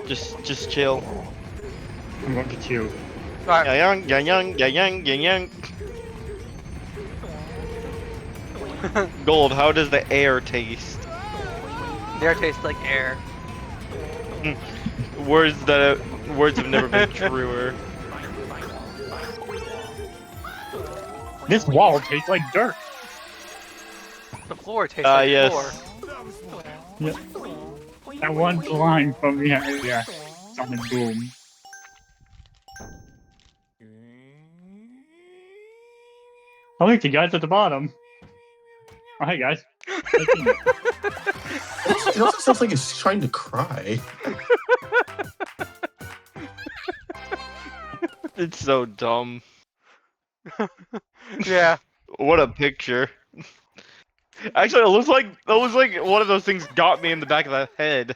Just chill. I'm going to chill. Alright, Yang, yang, yang, yang, yang, yang, yang. Gold, how does the air taste? there tastes like air. Words have never been truer. This wall tastes like dirt. The floor tastes like Yes. floor. Yeah. That one line from yeah. Sonic Boom. I like the guys at the bottom. Oh, hey guys. It also sounds like it's trying to cry. It's so dumb. Yeah. What a picture. Actually, it looks like one of those things got me in the back of the head.